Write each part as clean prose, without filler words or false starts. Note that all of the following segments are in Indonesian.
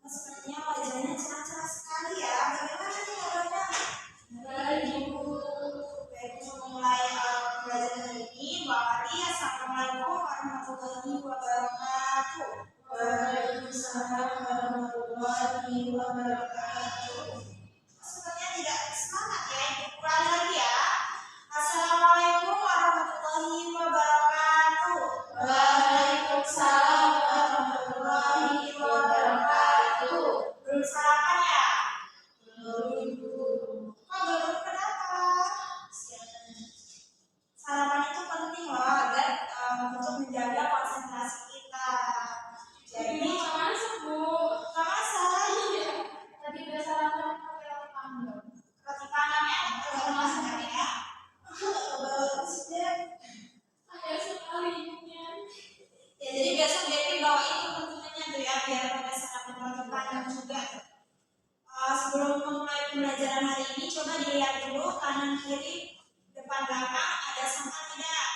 Sepertinya wajahnya cerah-cerah sekali ya. Bagaimana nih kabarnya? Baik, Ibu. Baik, untuk memulai pembelajaran ini, Mbak Ari, Assalamualaikum warahmatullahi wabarakatuh. Waalaikumsalam warahmatullahi wabarakatuh. Sepertinya tidak semangat ya, ulangi lagi ya. Assalamualaikum warahmatullahi wabarakatuh. Waalaikumsalam warahmatullahi wabarakatuh. Belum sarapan ya? Belum, Ibu. Kok belum, kenapa? Sarapan itu penting loh agar untuk menjaga konsentrasi kita. Jadi Ibu masak, Bu. nggak masak. Iya. Tadi udah sarapan pakai roti panggang. Roti panggang ya, kalau masak ya. Bagus deh. Ada sekali ibunya. Ya jadi besok Devi bawa itu tentunya tuh ya biar pada sarapan roti panggang juga. Sebelum memulai pembelajaran hari ini, coba dilihat dulu kanan kiri depan belakang ada sampah tidak?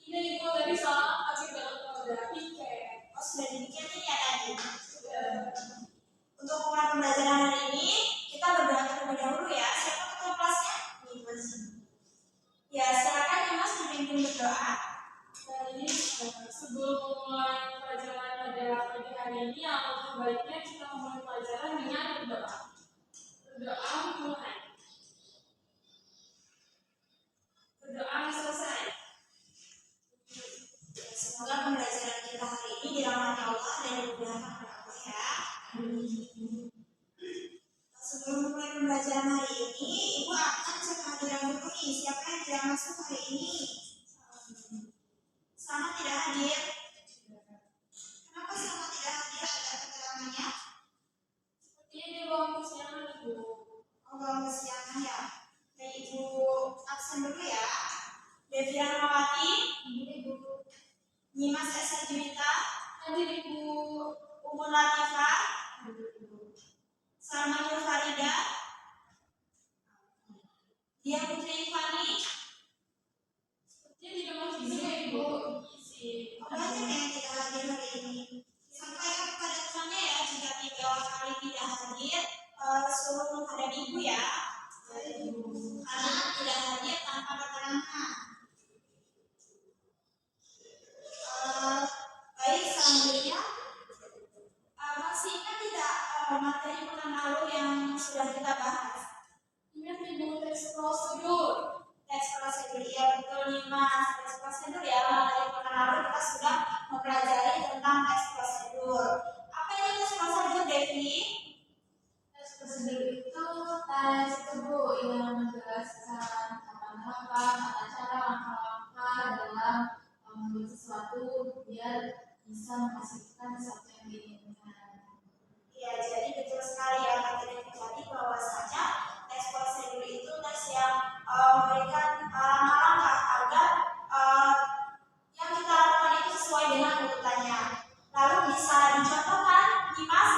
Tidak, Ibu. Tadi soal tapi udah piket. Oh sudah dibikin ini ya tadi. Sudah. Untuk memulai pembelajaran hari ini kita berdoa terlebih dahulu ya. Siapa ketua kelasnya? Ya silakan ya Mas memimpin berdoa. Jadi sebelum memulai pelajaran pada pagi hari ini, alangkah baiknya kita memulai pelajaran dengan berdoa. Berdoa mulai. Berdoa selesai. Semoga pembelajaran kita hari ini dirahmati Allah dan dimudahkan oleh Allah ya. Sebelum memulai pembelajaran hari ini, Ibu akan cek kehadiran dulu nih. Siapa yang tidak masuk hari ini? Sama tidak hadir. Kenapa sama tidak hadir? Ada keterangannya? Sepertinya dia bawa kesiangan, Ibu. Oh, belum kesiangan ya. Jadi Ibu absen dulu ya. Devian Mawati, Ibu. Nyimas Esa Juwita, Hadir, Ibu. Umun Latifah, Hadir, Ibu. Salma Nur Farida, Dia Putri Fani. Sepertinya tidak masuk juga, Ibu. Isi. Banyak yang tidak hadir hari ini. Sampaikan kepada temannya ya jika 3 kali tidak hadir, suruh menghadap Ibu ya. Karena tidak hadir tanpa keterangan. Baik, selanjutnya masih ingat tidak materi pekan lalu yang sudah kita bahas? Ingat, Ibu, tes prosedur. Tes prosedur, iya betul nih Mas. Tes prosedur ya, materi pekan lalu kita sudah mempelajari tentang tes prosedur. Apa itu tes prosedur, Devi? Tes prosedur itu tes Bu yang menjelaskan tahapan-tahapan, tata cara, langkah-langkah dalam membuat sesuatu biar bisa menghasilkan sesuatu yang diinginkan. Iya, jadi betul sekali ya Kak Jadi bahwasanya tes prosedur itu tes yang memberikan langkah-langkah agar yang kita lakukan itu sesuai dengan urutannya. Lalu bisa dicontohkan di Mas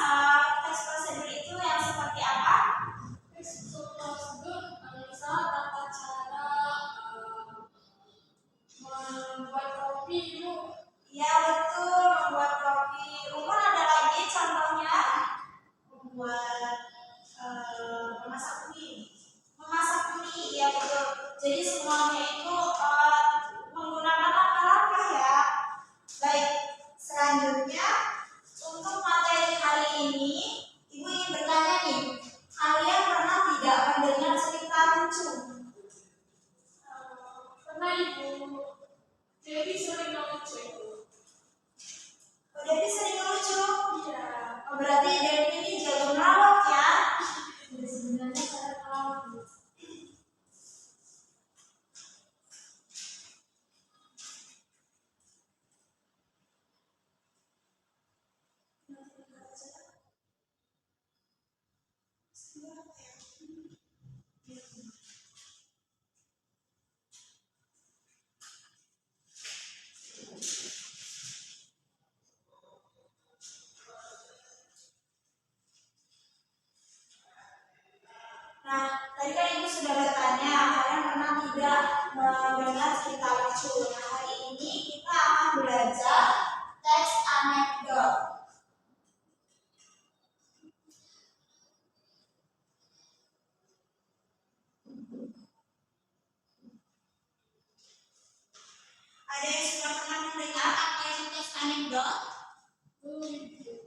tes prosedur itu yang seperti apa? Tes prosedur misal tata cara membuat kopi, Ibu. Iya betul, membuat kopi. Umur ada lagi contohnya? Membuat memasak mie. Memasak mie, iya betul. Jadi semuanya itu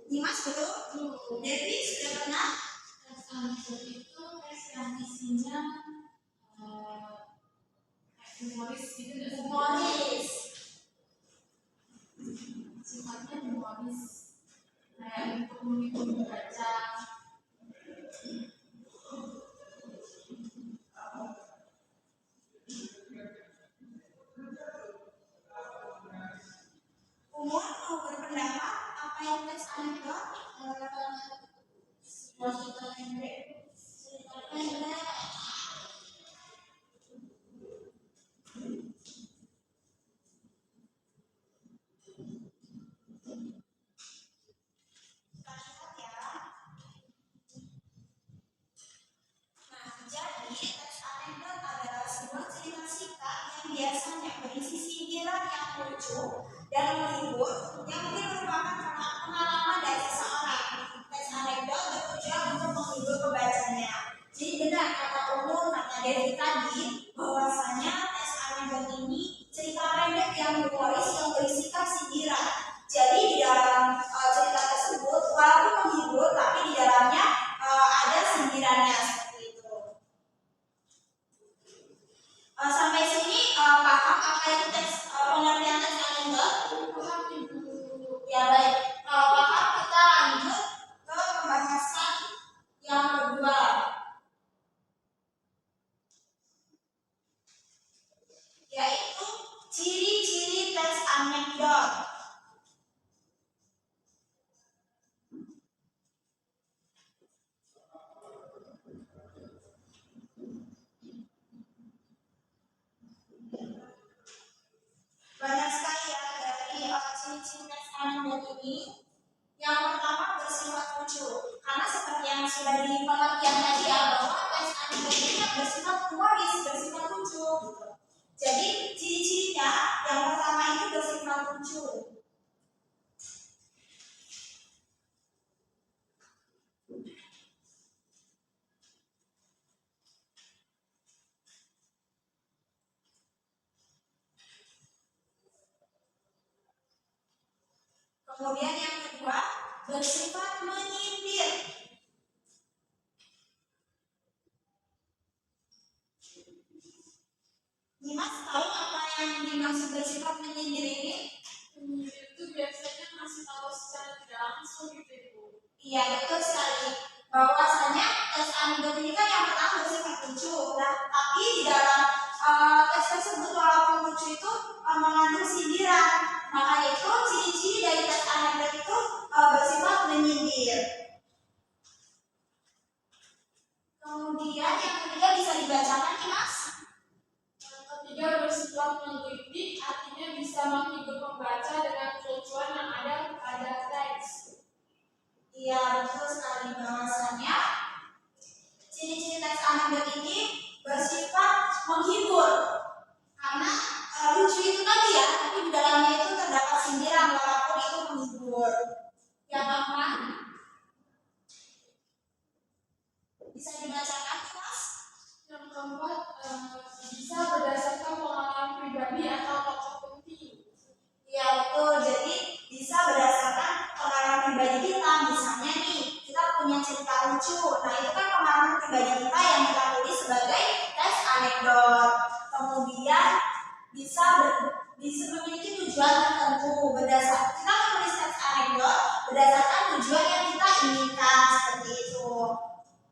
Dimas betul? Devi sudah pernah? Tes anekdot itu tes yang isinya humoris gitu nggak sih? Humoris. Sifatnya humoris, kayak untuk menghibur pembaca. Umur mau berpendapat apa yang tes anekdot? Cerita pendek. Cerita pendek. Jadi, teks anekdot adalah sebuah cerita singkat yang biasanya berisi sindiran yang lucu dan menghibur yang mungkin merupakan pengalaman dari seseorang. Teks anekdot bertujuan untuk menghibur pembacanya. Jadi benar kata Umur, kata Devi tadi, bahwasanya teks anekdot ini cerita pendek yang humoris yang berisikan sindiran. Jadi di dalam cerita tersebut, walaupun menghibur, tapi di dalamnya ada sindirannya. Sampai sini paham apa itu teks pengertian teks anekdot? Paham Ibu. Ya baik. Paham, kita lanjut ke pembahasan yang kedua, yaitu ciri-ciri teks anekdot. Banyak sekali ya dari ciri-ciri teks anekdot ini. Yang pertama bersifat lucu, karena seperti yang sudah di pengertian tadi ya, bahwa teks anekdot ini bersifat humoris, bersifat lucu. Jadi ciri-cirinya yang pertama itu bersifat lucu. Kemudian yang kedua bersifat menyindir. Dimas tahu apa yang dimaksud bersifat menyindir ini? Menyindir itu biasanya ngasih tahu secara tidak langsung gitu Ibu. Iya betul sekali. Bahwasanya teks anekdot ini kan yang pertama bersifat lucu. Nah, tapi di dalam teks tersebut walaupun lucu itu mengandung sindiran. Makanya itu ciri-ciri dari teks anekdot itu bersifat menyindir. Kemudian yang ketiga bisa dibacakan Dimas? Yang ketiga bersifat menggelitik, artinya bisa menghibur pembaca dengan kelucuan yang ada pada teks. Iya betul sekali, bahwasanya ciri-ciri teks anekdot ini bersifat menghibur karena lucu itu tadi ya, tapi di dalamnya itu terdapat sindiran walaupun itu menghibur. Yang keempat bisa dibacakan Mas? Yang keempat bisa berdasarkan pengalaman pribadi atau tokoh penting. Iya betul, jadi bisa berdasarkan pengalaman pribadi kita. Misalnya nih, kita punya cerita lucu, nah itu kan pengalaman pribadi kita yang kita tulis sebagai teks anekdot. Kemudian bisa memiliki tujuan tertentu. Kita menulis teks anekdot berdasarkan tujuan yang kita inginkan, seperti itu.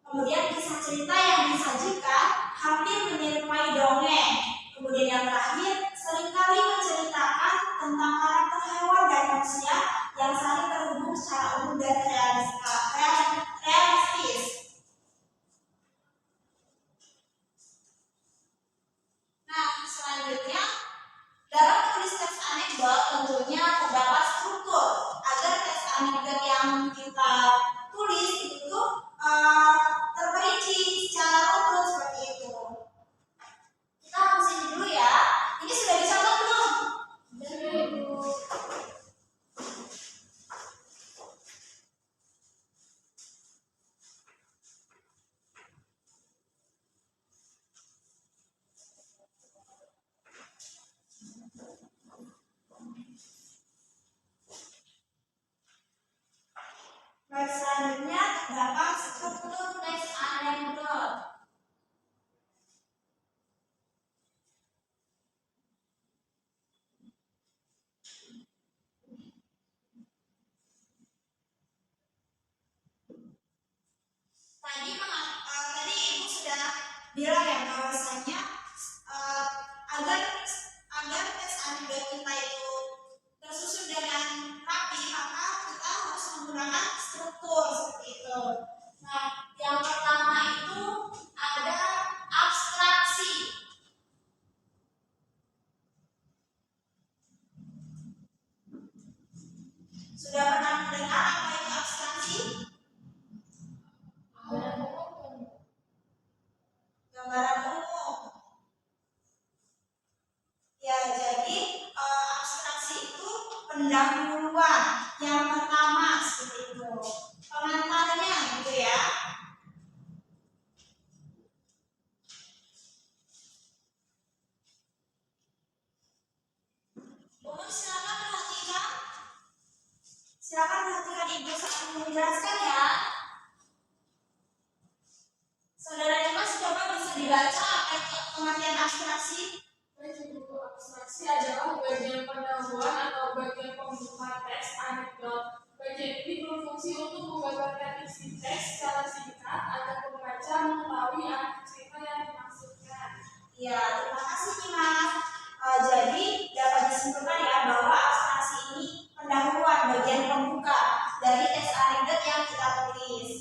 Kemudian kisah cerita yang disajikan hampir menyerupai dongeng. Kemudian yang terakhir, seringkali menceritakan tentang karakter hewan dan manusia yang saling terhubung secara umum dan realistis. Nah, selanjutnya dalam menulis teks anekdot tentunya terdapat struktur agar teks anekdot yang kita tulis itu terperinci secara utuh seperti itu. Kita hapusin dulu ya. Ini sudah dicatat belum? Sudah Ibu. Selanjutnya terdapat struktur teks anekdot. Tadi Ibu sudah bilang ya bahwasanya agar teks anekdot kita itu tersusun dengan rapi, maka kita harus menggunakan struktur seperti itu. Nah, yang pertama itu ada abstraksi. Sudah pernah mendengar apa itu abstraksi? Gambaran umum. Ya, jadi abstraksi itu pendahuluan yang pertama seperti itu. Pengantarnya gitu ya. Umum silakan perhatikan. Silakan perhatikan Ibu saat menjelaskan ya. Saudara Dimas coba bisa dibaca apa itu pengertian abstraksi? Abstraksi adalah bagian pendahuluan atau bagian pembuka teks anekdot. Bagian ini berfungsi untuk menggambarkan isi teks secara singkat agar pembaca mengetahui arti cerita yang dimaksudkan. Ya, terima kasih Dimas. Jadi dapat disimpulkan ya bahwa abstraksi ini pendahuluan bagian pembuka dari teks anekdot yang kita tulis.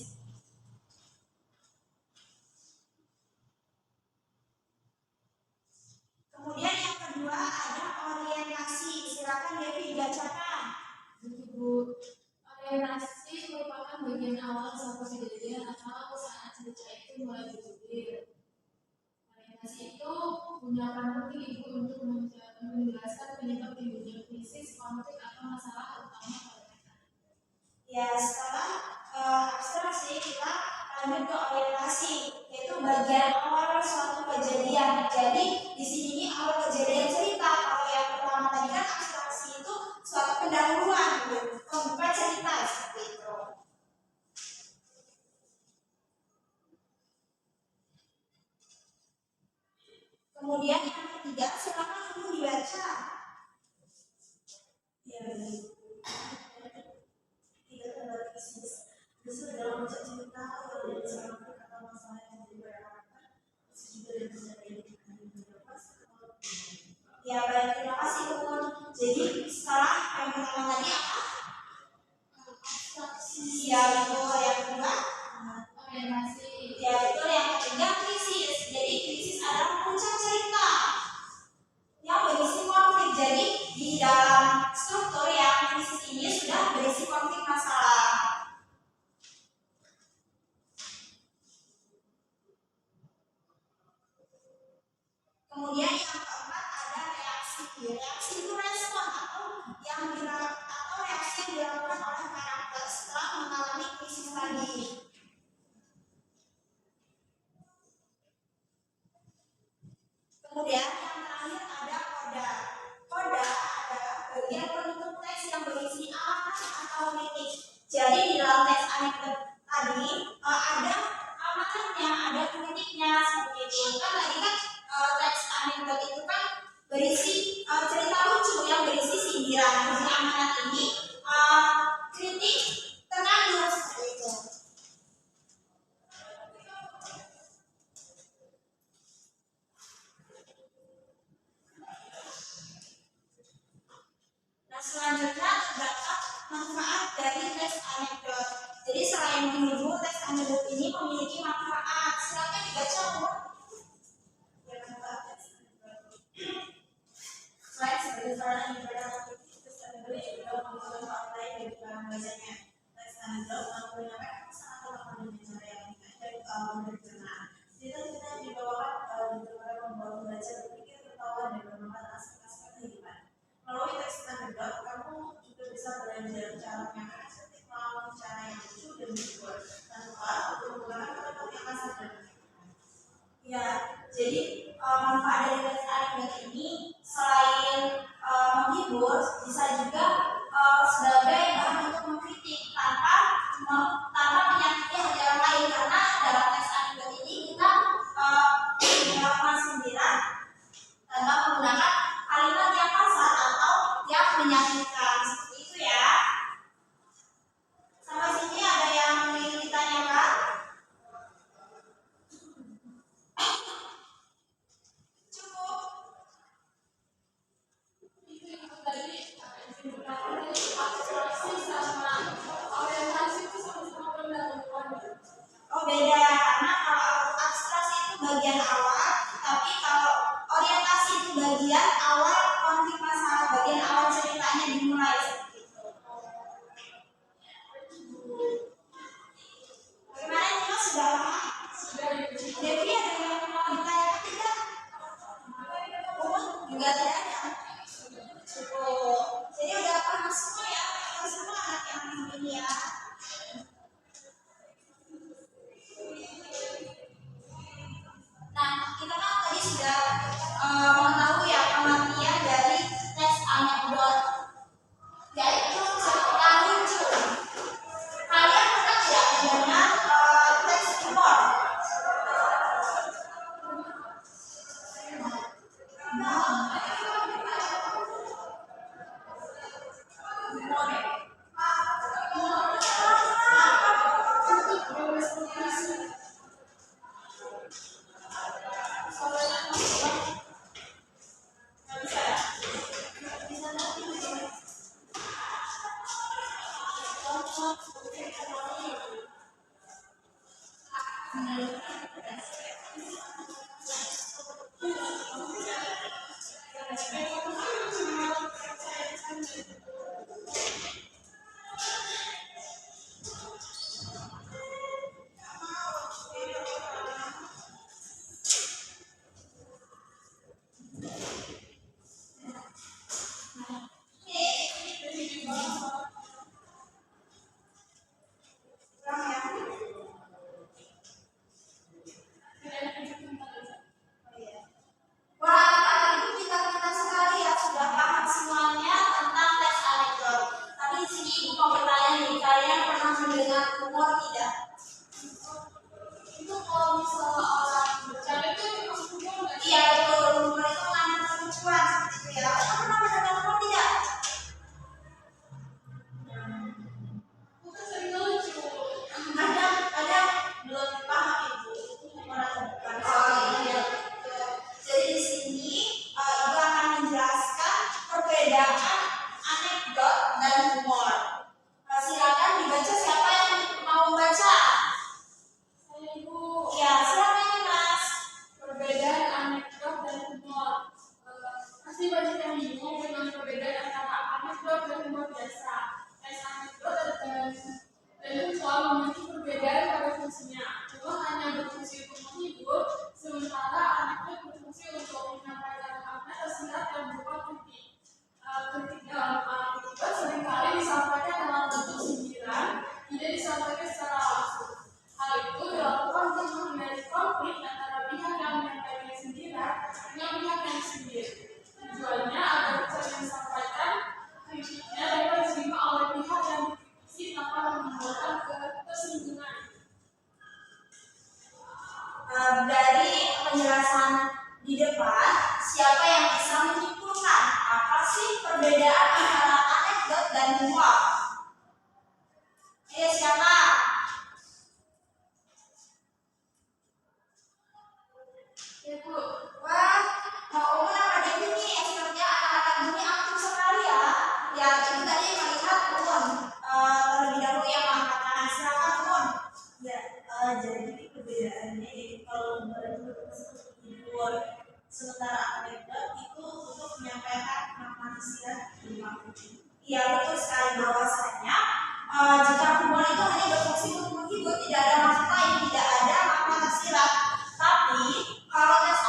Kemudian yang kedua ada orientasi. Silakan Devi dibacakan. Ibu, orientasi merupakan bagian awal suatu kejadian atau saat cerita itu mulai bergulir. Orientasi itu punya peran penting Ibu untuk menjelaskan penyebab timbulnya krisis, konflik atau masalah utama pada mereka. Ya, setelah abstraksi kita lanjut ke orientasi, yaitu bagian awal suatu kejadian. Jadi di sini ini awal kejadian cerita. Kalau yang pertama tadi kan abstraksi itu suatu pendahuluan, gitu, pembuka cerita seperti itu. Kemudian yang ketiga, silakan Ibu dibaca. Ya, tidak terdapat krisis. Justru dalam baca cerita atau dari seorang atau masalah yang diberlakukan, juga dari kejadian ya, baik, terima kasih Bun. Jadi setelah yang pertama tadi apa? Abstraksi. Ya, betul. Yang kedua orientasi. Ya, betul. Yang ketiga krisis. Jadi krisis adalah puncak cerita yang berisi konflik. Jadi di dalam struktur yang krisis ini sudah berisi konflik masalah. Kemudian yang keempat ada reaksi. Reaksi itu respon atau reaksi yang dilakukan oleh karakter setelah mengalami krisis tadi. Kemudian yang terakhir ada koda. Koda adalah bagian penutup teks yang berisi amanat atau titik. Jadi di dalam teks anekdot tadi ada amanatnya, ada titiknya seperti itu. Kan tadi kan teks anekdot itu kan berisi cerita lucu yang berisi sindiran. Di amanat ini kritik terkandung seperti itu. Nah, selanjutnya terdapat manfaat dari teks anekdot. Jadi selain menghibur, teks anekdot ini memiliki manfaat. Silakan dibaca Bu. Selain sebagai sarana ibadah aktivitas, teks anekdot juga memiliki manfaat lain bagi para pembacanya. Teks anekdot mampu menyampaikan pesan atau makna dengan cara yang mudah dan mudah dicerna. Cerita-cerita yang dibawakan membawa pembaca berpikir, tertawa dan bermanfaat aspek-aspek kehidupan. Melalui teks anekdot, kamu juga bisa belajar cara menyampaikan kritik melalui cara yang lucu dan menghibur tanpa untuk menggunakan kata-kata yang kasar dan menyakitkan. Ya, jadi manfaat dari teks anekdot ini selain menghibur, bisa juga sebagai bahan untuk mengkritik tanpa Dari penjelasan di depan, siapa yang bisa menyimpulkan apa sih perbedaan antara anekdot dan humor? Ayo siapa? Ya Bu. Wah, Kak Uma sama Devi nih expertnya anak-anak ini aktif sekali ya. Ya itu tadi melihat Umun terlebih dahulu yang mengangkat tangan. Silakan Umun. Ya, jadi perbedaannya itu kalau humor itu seperti hibur, sementara anekdot itu untuk menyampaikan makna istilah di makna. Iya betul sekali bahwasanya jika humor itu hanya berfungsi untuk menghibur, tidak ada maksud lain, tidak ada makna tersirat. Tapi kalau tes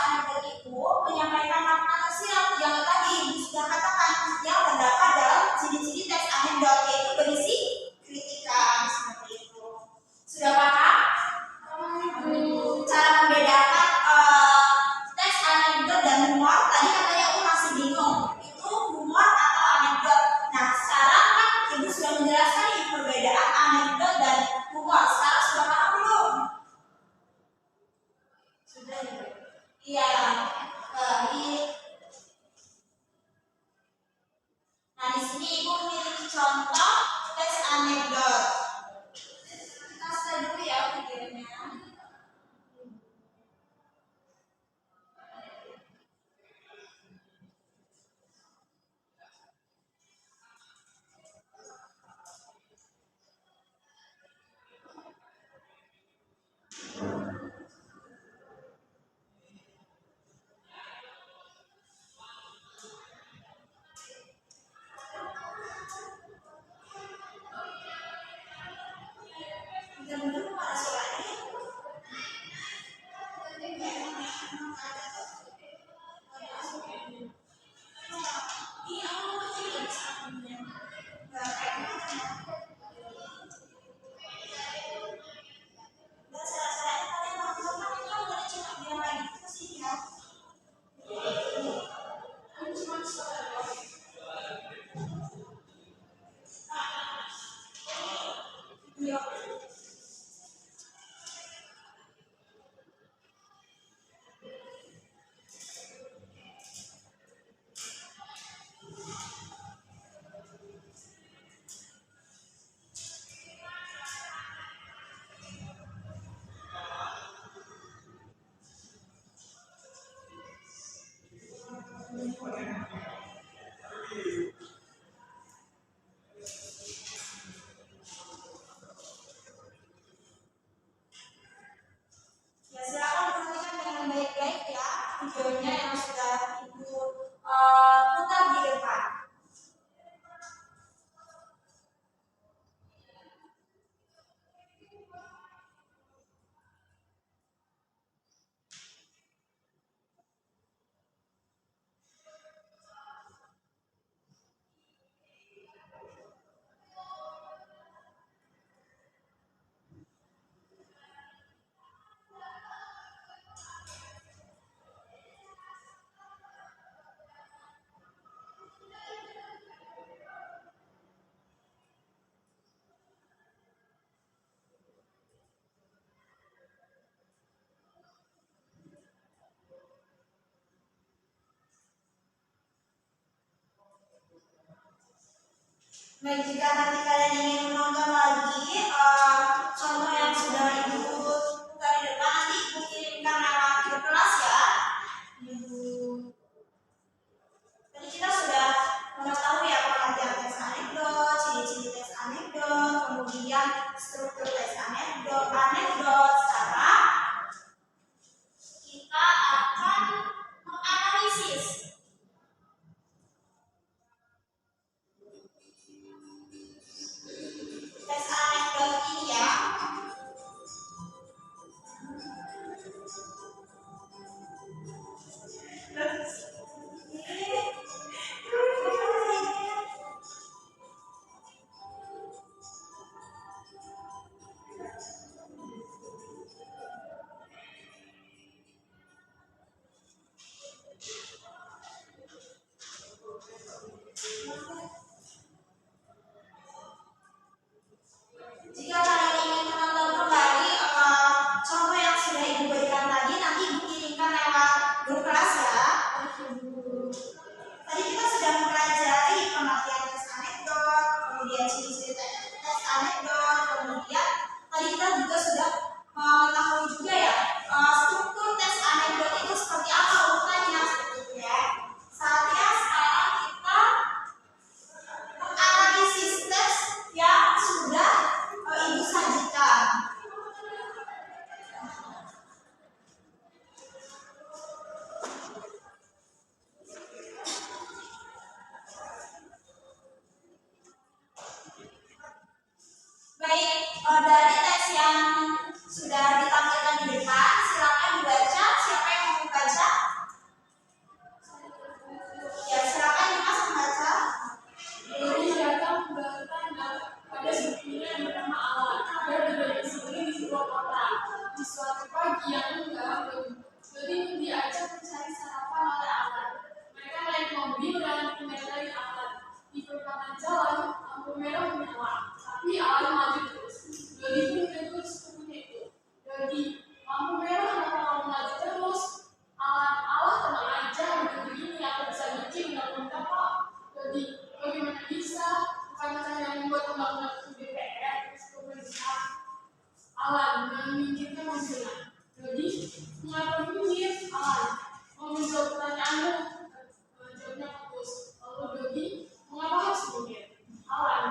Baik, jika nanti kalian ingin menonton lagi contoh yang sudah ibu buka di depan, nanti ibu kirimkan lewat grup kelas ya. Ibu. Tadi kita sudah mengetahui ya pengertian teks anekdot, ciri-ciri teks anekdot, kemudian struktur teks anekdot. Sekarang kita akan menganalisis. Teks anekdot ini ya. Jika kalian ingin menonton kembali contoh yang sudah ibu berikan tadi, nanti ibu kirimkan lewat grup kelas ya. Tadi kita sudah mempelajari pengertian teks anekdot, kemudian ciri-ciri teks anekdot, kemudian tadi kita juga sudah mengetahui juga ya struktur teks anekdot itu seperti apa urutannya seperti ya. Saatnya sekarang kita menganalisis teks yang sudah ibu sajikan. Baik, dari teks yang sudah ditampilkan di depan, silakan dibaca. Siapa yang mau membaca? Ya, silakan Dimas membaca. Jadi datang bertanya pada sukunya yang bernama Alan. Dia berdomisili di sebuah kota. Di suatu pagi yang enggak, Dodi diajak mencari sarapan oleh Alan. Mereka naik mobil dan mengendarai Alan. Di perempatan jalan, lampu merah menyala. Tapi Alan maju terus. Dodi pun ikut sepupunya itu. Dodi, lampu merah kenapa kamu maju terus? Alan, Allah tenang aja, udah begini aku bisa bikin undang-undang kok. Dodi, bagaimana bisa? Bukankah saya yang membuat undang-undang itu DPR, terus pemerintah? Alan meminggirkan mobilnya. Dodi, mengapa minggir? Alan, mau menjawab pertanyaanmu? Jawabnya fokus. Lalu Dodi, mengapa harus minggir? Alan,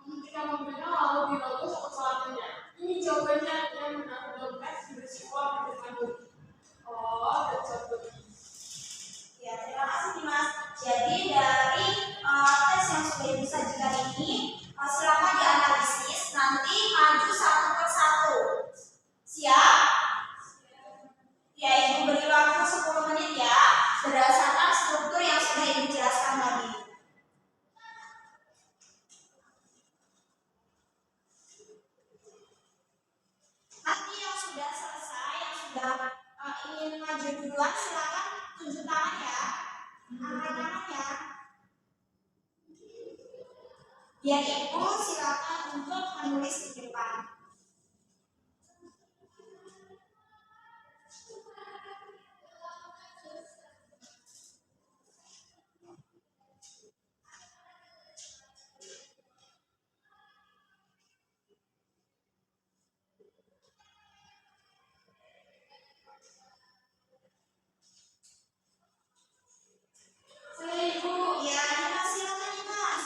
menghentikan mobilnya lalu dirogoh ke celananya. Ini jawabannya yang menaruh dompet di bersihkan di depan Dodi. Oh, betul Dodi. Ya, terima kasih Dimas. Jadi dari teks yang sudah ibu sajikan ini, silakan dianalisis. Nanti maju satu persatu. Siap? Ya, ibu beri waktu 10 menit ya, berdasarkan struktur yang sudah ibu jelaskan tadi. Nanti yang sudah selesai, yang sudah ingin maju duluan, silakan tunjuk tangan ya, angkat tangan ya. Biar ibu silakan untuk menulis di depan. Saya Ibu. Ya, Dimas, silakan Dimas.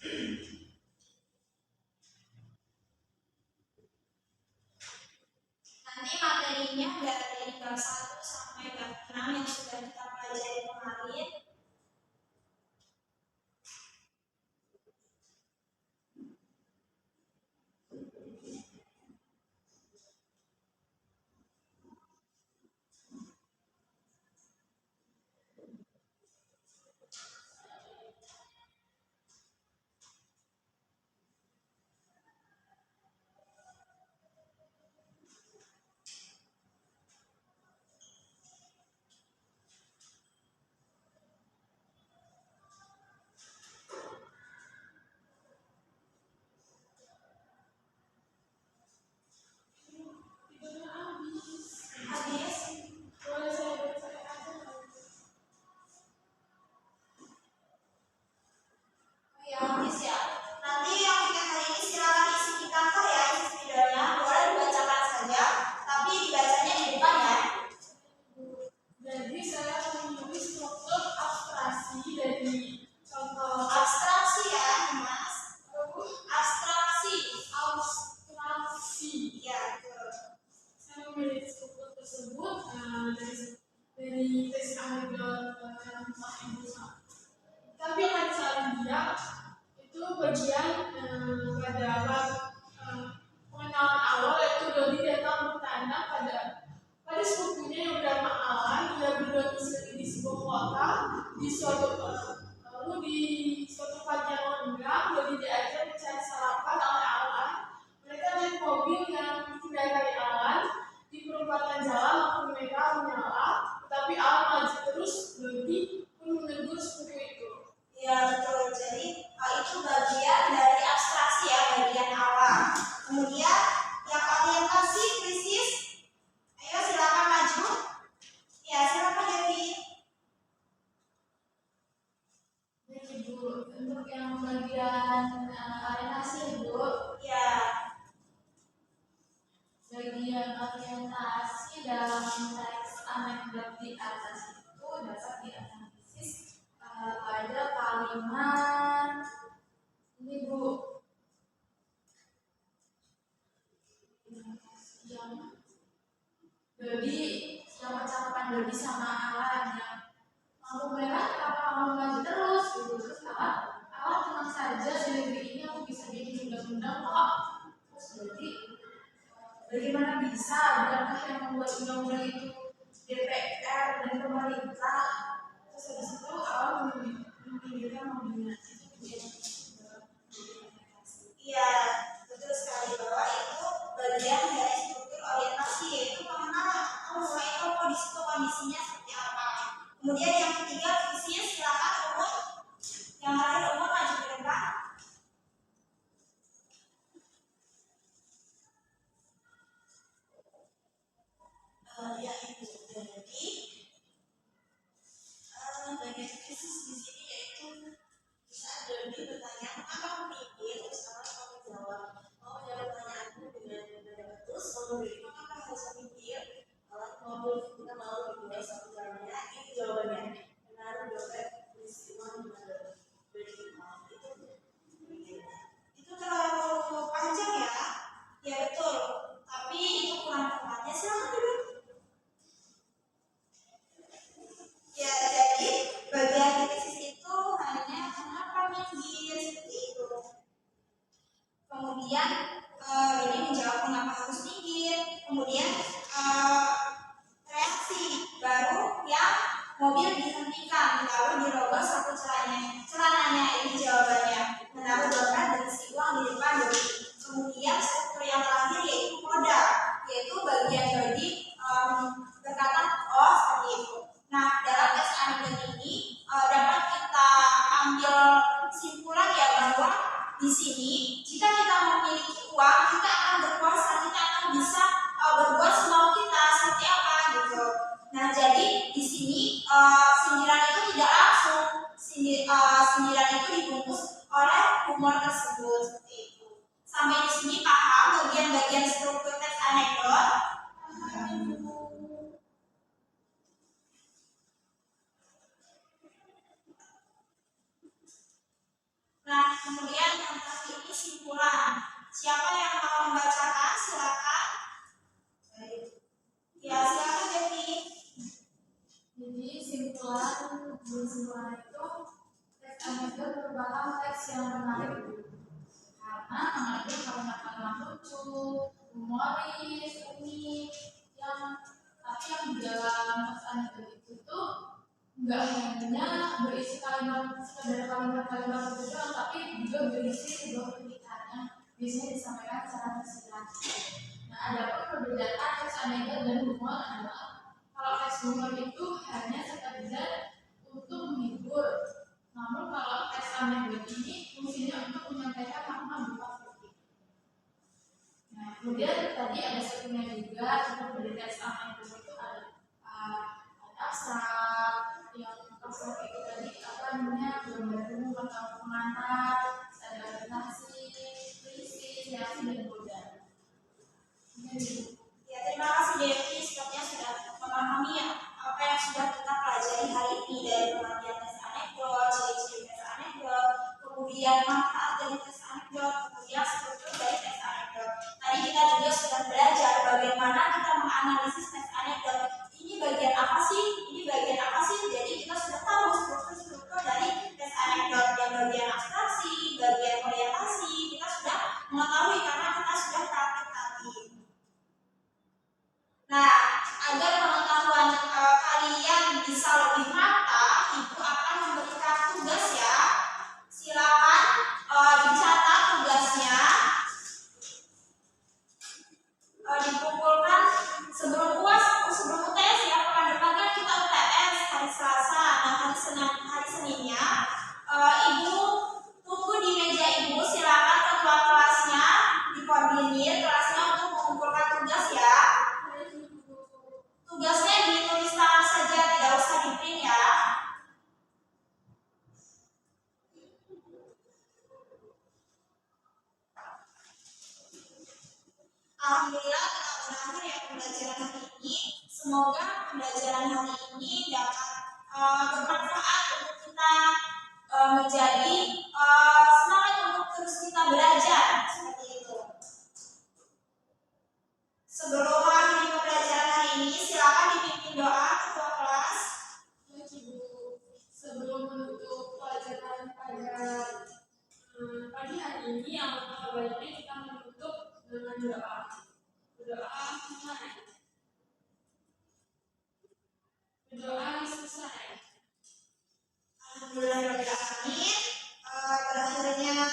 Nanti materinya dari bab 1 sampai bab 6 yang sudah kita pelajari kemarin. Habis Boleh saya bacakan aja? ya habis ya. Nanti yang weekend hari ini silakan isi di kantor ya, isi spidolnya. Boleh dibacakan saja, tapi dibacanya di depan ya. Jadi saya menulis struktur abstraksi dari contoh Abstraksi ya, Mas. Abstraksi. abstraksi. Ya, betul. Saya memilih struktur tersebut dari tes anekdot Pak Ibu. Tapi yang ada salah dia itu bagian pada pengenalan awal, yaitu Dodi datang bertanya pada strukturnya yang bernama alam. Ia berdomisili di sebuah kota di lalu di suatu pagi yang lenggang. Dodi diajak mencari sarapan oleh Alan. Mereka naik mobil yang dikendarai Alan. Di perempatan jalan lampu merah menyala, tetapi Alan maju terus. Dodi pun menegur sepupu itu. Ya, betul. Jadi itu bagian dari abstraksi ya, bagian awal. Kemudian yang orientasi krisis. Ayo silakan maju. Ya, silakan Devi. Baik Ibu, untuk yang bagian orientasi Ibu, Ya, bagian orientasi dalam teks anekdot di atas itu dapat dianalisis pada kalimat ini Bu. Yang Dodi, yang percakapan Dodi sama Alan yang lampu merah kenapa kamu maju terus gitu. Terus Alan tenang saja, di negeri ini aku bisa bikin undang-undang kok. Terus Dodi, bagaimana bisa? Bukankah yang membuat undang-undang itu DPR dan pemerintah? Terus habis itu Alan memikirkan mobilnya itu menjadi iya, betul sekali bahwa itu bagian dari struktur orientasi, yaitu pengenalan. Mulai itu di situ kondisinya seperti apa. Kemudian yang ketiga krisis, silakan umur. Yang terakhir umur maju ke depan. Ya itu jadi bagian krisis di sini yaitu saat Dodi bertanya mengapa memikir, terus kamu jawab mau menjawab pertanyaanku dengan terus kalau Dodi mengapa harus memikir kalau mau kita mau dimulai satu jalannya ini jawabannya menaruh dompet peristiwa di mana itu terlalu panjang ya. Ya betul, tapi itu kurang tepatnya. Silakan dulu. Ya, jadi bagian krisis itu hanya kenapa minggir seperti itu. Kemudian ini menjawab kenapa harus minggir. Kemudian reaksi baru yang mobil dihentikan lalu dirobos satu celananya ini jawabannya menaruh dompet dan isi uang di depan Dodi. Kemudian struktur yang terakhir yaitu modal, yaitu bagian Dodi berkata oh seperti itu. Nah, dalam tes anekdot ini dapat kita ambil kesimpulan ya bahwa di sini jika kita memiliki uang kita akan berkuasa, kita akan bisa berbuat semau kita seperti apa gitu. Nah, jadi di sini sindiran itu tidak langsung, sindiran itu dibungkus oleh humor tersebut seperti itu. Sampai di sini paham bagian-bagian struktur tes anekdot? Nah, kemudian yang terakhir ini simpulan. Siapa yang mau membacakan? Silakan. Ya, silakan Devi. Jadi simpulan itu teks anekdot merupakan teks yang menarik karena mengandung kalimat-kalimat lucu, humoris, unik, tapi yang di dalam teks anekdot itu tuh nggak hanya berisi sekedar kalimat-kalimat lucu doang, tapi juga berisi sebuah pendidikan yang biasanya disampaikan secara tersirat. Nah, ada pun perbedaan teks anekdot dan humor adalah kalau teks humor itu hanya sekedar untuk menghibur, namun kalau teks anekdot ini fungsinya untuk menyampaikan makna berupa kritik. Nah, kemudian tadi ada satunya juga seperti di teks anekdot itu ada abstrak, yang abstrak itu tadi apa namanya gambar umum atau pengantar, ada argumentasi, krisis, reaksi dan godaan. Ya, terima kasih Devi, sepertinya sudah memahami apa yang sudah kita pelajari hari ini dari pengertian tes anekdot, ciri-ciri tes anekdot, kemudian manfaat dari tes anekdot, kemudian struktur dari tes anekdot. Tadi kita juga sudah belajar bagaimana kita menganalisis tes anekdot. Ini bagian apa sih? Ini bagian apa sih? Jadi kita sudah tahu struktur dari tes anekdot. Yang bagian abstraksi, bagian orientasi, kita sudah mengetahui karena kita sudah praktek tadi. Nah, agar pengetahuan kalian bisa lebih matang, Ibu akan memberikan tugas ya. Silakan dicatat tugasnya, dikumpulkan sebelum UTS ya. Pekan depan kan kita UTS hari Selasa. Nah, hari Seninnya Ibu tunggu di meja Ibu. Silakan ketua kelasnya dikoordinir kelasnya untuk mengumpulkan tugas ya. Tugasnya ditulis tangan saja, tidak usah di-print ya. Alhamdulillah telah berakhir ya pembelajaran hari ini. Semoga pembelajaran hari ini dapat bermanfaat untuk kita menjadi semangat untuk terus kita belajar seperti itu. Sebelum mengakhiri pembelajaran hari ini, silakan dipimpin doa ketua kelas. Sebelum menutup pelajaran pada pagi hari ini, yang baiknya kita menutup dengan doa. Doa selesai. Alhamdulillahirrahmanirrahim. Berakhirnya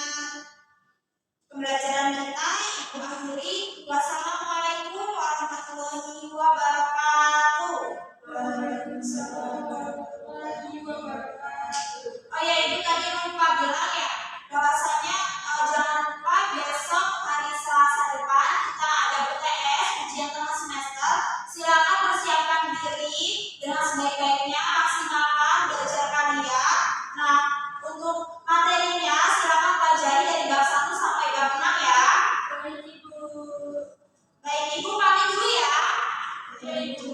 pembelajaran kita, Ibu akhiri. Wassalamualaikum warahmatullahi wabarakatuh. Waalaikumsalam warahmatullahi wabarakatuh. Oh ya, Ibu tadi lupa bilang ya, bahwasanya jangan lupa besok hari Selasa depan kita ada UTS, ujian tengah semester. Silakan persiapkan diri dengan sebaik-baiknya, maksimalkan belajar kalian. Nah, untuk materinya silakan pelajari dari bab 1 sampai bab 6 ya. Baik Ibu. Baik Ibu, pamit dulu ya. Baik Ibu.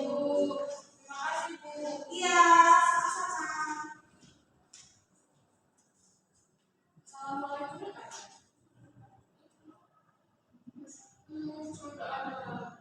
Terima kasih Bu. Iya, sama-sama. Assalamualaikum. Sudah ada.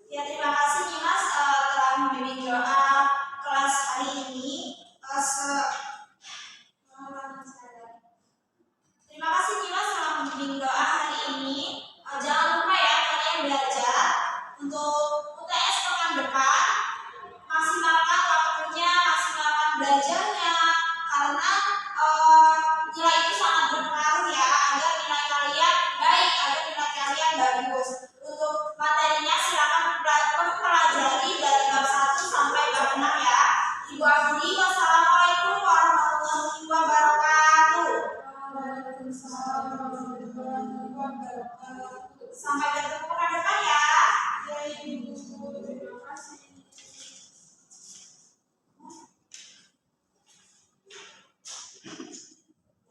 Ya, terima kasih Nimas telah membimbing doa kelas hari ini. Terima kasih Nimas telah membimbing doa hari ini. Jangan lupa ya kalian belajar untuk UTS pekan depan. Maksimalkan waktunya, maksimalkan belajarnya, karena nilai itu sangat berpengaruh ya, agar nilai kalian baik, agar nilai kalian bagus. Untuk materinya silakan pelajari dari bab 1 sampai bab 6 ya. Ibu akhiri, wassalamualaikum warahmatullahi wabarakatuh. Waalaikumsalam warahmatullahi wabarakatuh. Sampai bertemu pekan depan ya. Baik Ibu. Terima kasih.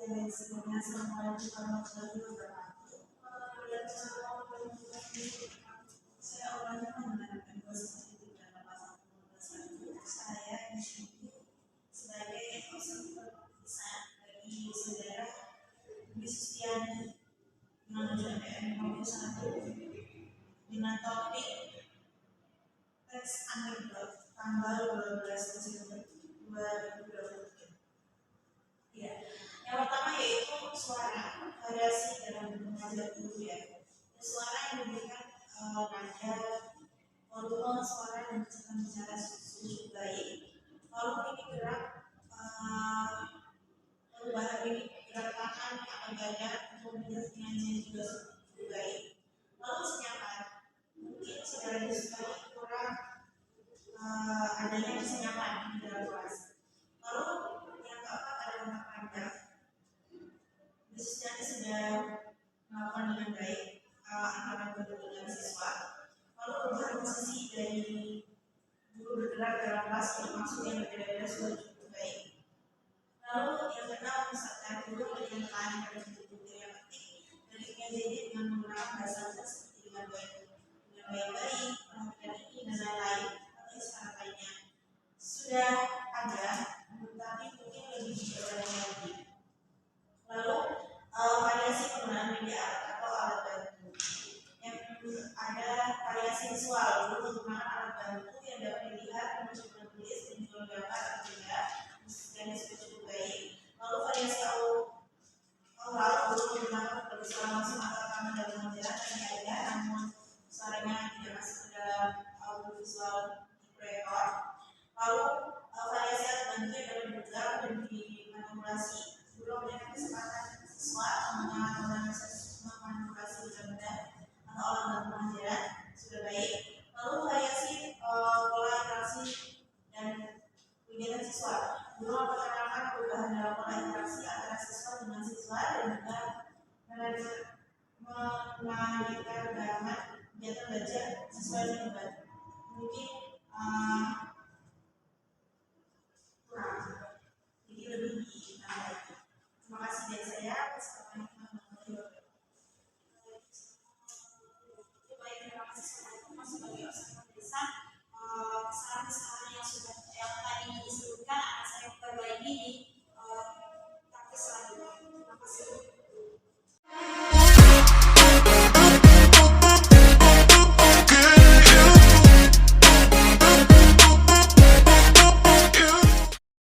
dan sebagainya selama beberapa saya awalnya menggunakan seperti itu dalam pasal 15 saya disyukur sebagai konsultan bagi saudara Kristiani mengajar PM 51 dengan topik teks anekdot tanggal 12 Desember 2023. Ya, yang pertama yaitu suara variasi dalam mengajar guru ya. Suara yang memberikan nada, volume suara dan kecepatan bicara sungguh baik. Lalu ini gerak perubahan ini gerak tangan atau dada untuk menyanyi juga sungguh baik. Lalu senyaman, mungkin saudara disukai kurang adanya senyaman di dalam kelas. Lalu yang keempat ada kontak pandang. Khususnya sudah melakukan dengan baik antara guru dengan siswa. Lalu perubahan posisi dari guru bergerak dalam kelas yang maksud yang berbeda-beda sudah cukup baik. Lalu yang keenam misalkan guru menyatakan pada bukti yang penting dari PJJ dengan menggunakan bahasa seperti dengan baik-baik, perhatian ini dan lain-lain atau istilah lainnya sudah ada, tapi mungkin lebih diperbanyak lagi. Lalu variasi penggunaan media atau alat bantu yang ada variasi visual untuk menggunakan alat bantu yang dapat dilihat muncul menulis dan juga gambar atau tidak dan sudah cukup baik. Lalu variasi aural untuk menggunakan suara langsung atau rekaman dari menjelaskan yang ada namun suaranya tidak masuk ke dalam audio visual record. Lalu variasi alat bantu yang dapat dipegang dan dimanipulasi belum dengan kesempatan siswa memanipulasi benda-benda atau alat bantu pengajaran sudah baik. Lalu variasi pola interaksi dan kegiatan siswa belum memperkenalkan perubahan dalam pola interaksi antara siswa dengan siswa dan juga mengalihkan kegiatan belajar sesuai dengan mungkin kurang.